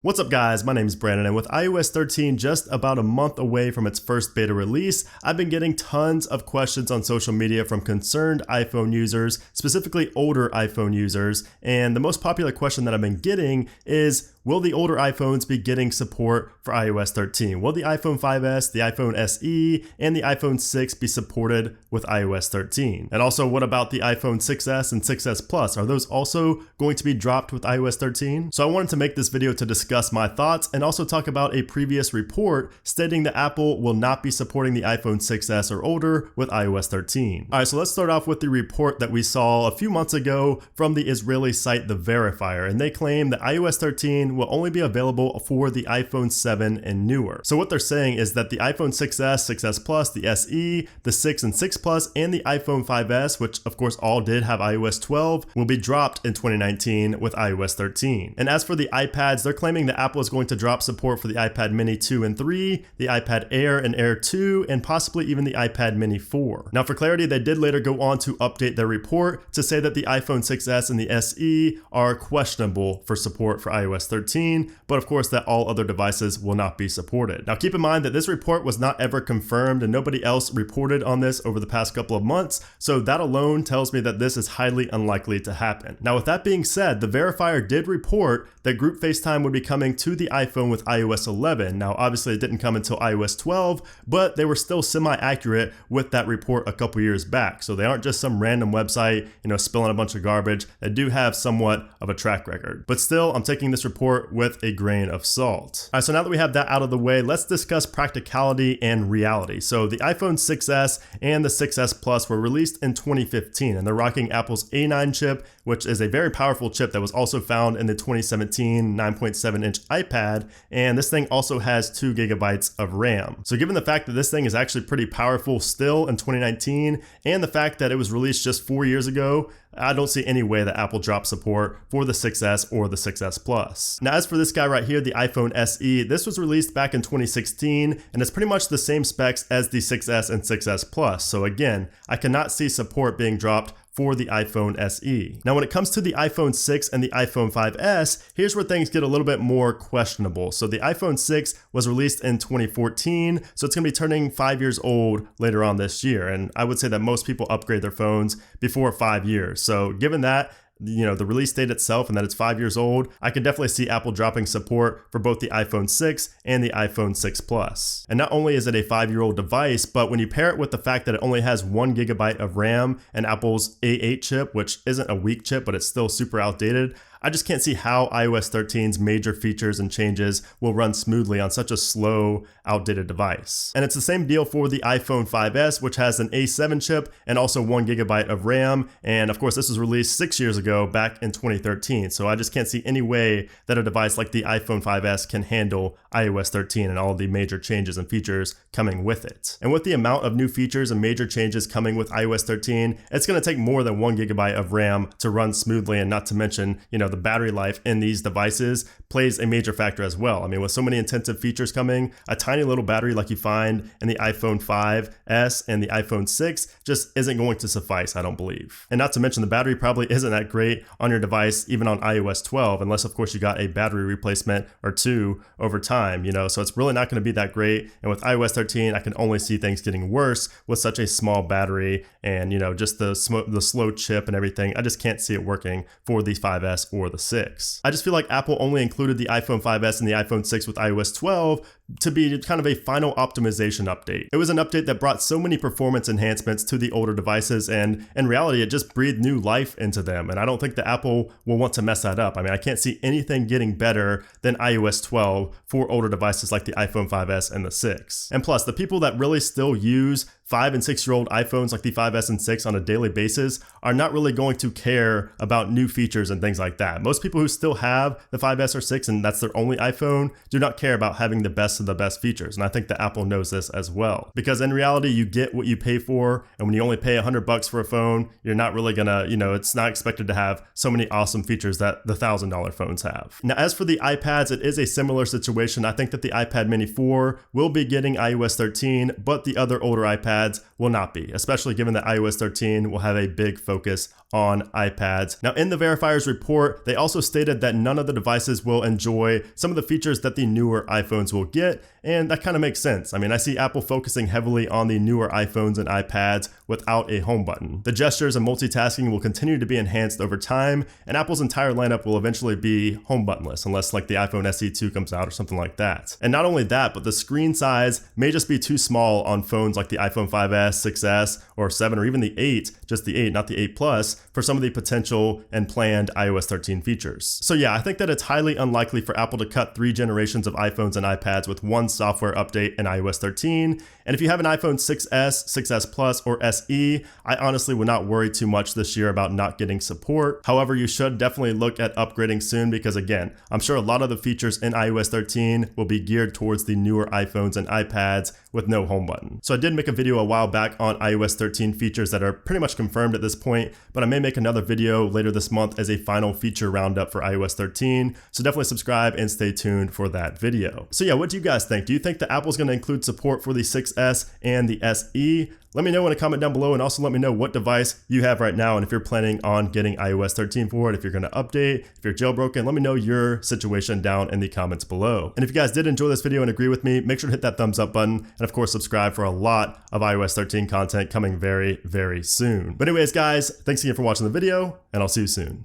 What's up guys, my name is Brandon, and with iOS 13 just about a month away from its first beta release, I've been getting tons of questions on social media from concerned iPhone users, specifically older iPhone users, and the most popular question that I've been getting is, will the older iPhones be getting support for iOS 13? Will the iPhone 5S, the iPhone SE, and the iPhone 6 be supported with iOS 13? And also, what about the iPhone 6S and 6S Plus? Are those also going to be dropped with iOS 13? So I wanted to make this video to discuss my thoughts and also talk about a previous report stating that Apple will not be supporting the iPhone 6S or older with iOS 13. Alright, so let's start off with the report that we saw a few months ago from the Israeli site the Verifier, and they claim that iOS 13 will only be available for the iPhone 7 and newer. So what they're saying is that the iPhone 6S, 6S Plus, the SE, the 6 and 6 Plus, and the iPhone 5S, which of course all did have iOS 12, will be dropped in 2019 with iOS 13. And as for the iPads, they're claiming that Apple is going to drop support for the iPad Mini 2 and 3, the iPad Air and Air 2, and possibly even the iPad Mini 4. Now for clarity, they did later go on to update their report to say that the iPhone 6S and the SE are questionable for support for iOS 13, but of course that all other devices will not be supported. Now keep in mind that this report was not ever confirmed and nobody else reported on this over the past couple of months, so that alone tells me that this is highly unlikely to happen. Now with that being said, the Verifier did report that group FaceTime would be coming to the iPhone with iOS 11. Now obviously it didn't come until iOS 12, but they were still semi-accurate with that report a couple years back. So they aren't just some random website, spilling a bunch of garbage. They do have somewhat of a track record. But still, I'm taking this report with a grain of salt. Alright, so now that we have that out of the way, let's discuss practicality and reality. So the iPhone 6S and the 6S Plus were released in 2015, and they're rocking Apple's A9 chip, which is a very powerful chip that was also found in the 2017 9.7-inch iPad, and this thing also has 2 gigabytes of RAM. So given the fact that this thing is actually pretty powerful still in 2019, and the fact that it was released just 4 years ago, I don't see any way that Apple drops support for the 6S or the 6S Plus. Now as for this guy right here, the iPhone SE, this was released back in 2016 and it's pretty much the same specs as the 6S and 6S Plus. So again, I cannot see support being dropped for the iPhone SE. Now when it comes to the iPhone 6 and the iPhone 5S, here's where things get a little bit more questionable. So the iPhone 6 was released in 2014, so it's gonna be turning 5 years old later on this year. And I would say that most people upgrade their phones before 5 years. So given that, the release date itself and that it's 5 years old, I could definitely see Apple dropping support for both the iPhone 6 and the iPhone 6 Plus. And not only is it a 5-year-old device, but when you pair it with the fact that it only has 1 gigabyte of RAM and Apple's A8 chip, which isn't a weak chip, but it's still super outdated, I just can't see how iOS 13's major features and changes will run smoothly on such a slow, outdated device. And it's the same deal for the iPhone 5S, which has an A7 chip and also 1 gigabyte of RAM. And of course, this was released 6 years ago, back in 2013. So I just can't see any way that a device like the iPhone 5S can handle iOS 13 and all the major changes and features coming with it. And with the amount of new features and major changes coming with iOS 13, it's going to take more than 1 gigabyte of RAM to run smoothly, and not to mention, the battery life in these devices plays a major factor as well. I mean, with so many intensive features coming, a tiny little battery like you find in the iPhone 5S and the iPhone 6 just isn't going to suffice, I don't believe. And not to mention the battery probably isn't that great on your device, even on iOS 12, unless of course you got a battery replacement or two over time, so it's really not going to be that great. And with iOS 13, I can only see things getting worse with such a small battery and, just the slow chip and everything. I just can't see it working for the 5S or the 6. I just feel like Apple only included the iPhone 5S and the iPhone 6 with iOS 12 to be kind of a final optimization update. It was an update that brought so many performance enhancements to the older devices, and in reality, it just breathed new life into them. And I don't think that Apple will want to mess that up. I mean, I can't see anything getting better than iOS 12 for older devices like the iPhone 5S and the 6. And plus, the people that really still use 5 and 6-year-old iPhones like the 5S and 6 on a daily basis are not really going to care about new features and things like that. Most people who still have the 5S or 6 and that's their only iPhone do not care about having the best of the best features. And I think that Apple knows this as well. Because in reality, you get what you pay for, and when you only pay $100 for a phone, you're not really gonna, it's not expected to have so many awesome features that the $1,000 phones have. Now, as for the iPads, it is a similar situation. I think that the iPad Mini 4 will be getting iOS 13, but the other older iPads will not be, especially given that iOS 13 will have a big focus on iPads. Now, in the Verifier's report, they also stated that none of the devices will enjoy some of the features that the newer iPhones will get, and that kind of makes sense. I mean, I see Apple focusing heavily on the newer iPhones and iPads without a home button. The gestures and multitasking will continue to be enhanced over time, and Apple's entire lineup will eventually be home buttonless, unless like the iPhone SE2 comes out or something like that. And not only that, but the screen size may just be too small on phones like the iPhone 5S, 6S, or 7, or even the 8, just the 8, not the 8 Plus, for some of the potential and planned iOS 13 features. So yeah, I think that it's highly unlikely for Apple to cut 3 generations of iPhones and iPads with one software update in iOS 13. And if you have an iPhone 6S, 6S Plus, or SE, I honestly would not worry too much this year about not getting support. However, you should definitely look at upgrading soon because again, I'm sure a lot of the features in iOS 13 will be geared towards the newer iPhones and iPads with no home button. So I did make a video a while back on iOS 13 features that are pretty much confirmed at this point, but I may make another video later this month as a final feature roundup for iOS 13. So definitely subscribe and stay tuned for that video. So yeah, what do you guys think? Do you think that Apple's going to include support for the 6S and the SE? Let me know in a comment down below, and also let me know what device you have right now and if you're planning on getting iOS 13 for it, if you're going to update, if you're jailbroken. Let me know your situation down in the comments below. And if you guys did enjoy this video and agree with me, make sure to hit that thumbs up button, and of course subscribe for a lot of iOS 13 content coming very, very soon. But anyways guys, thanks again for watching the video, and I'll see you soon.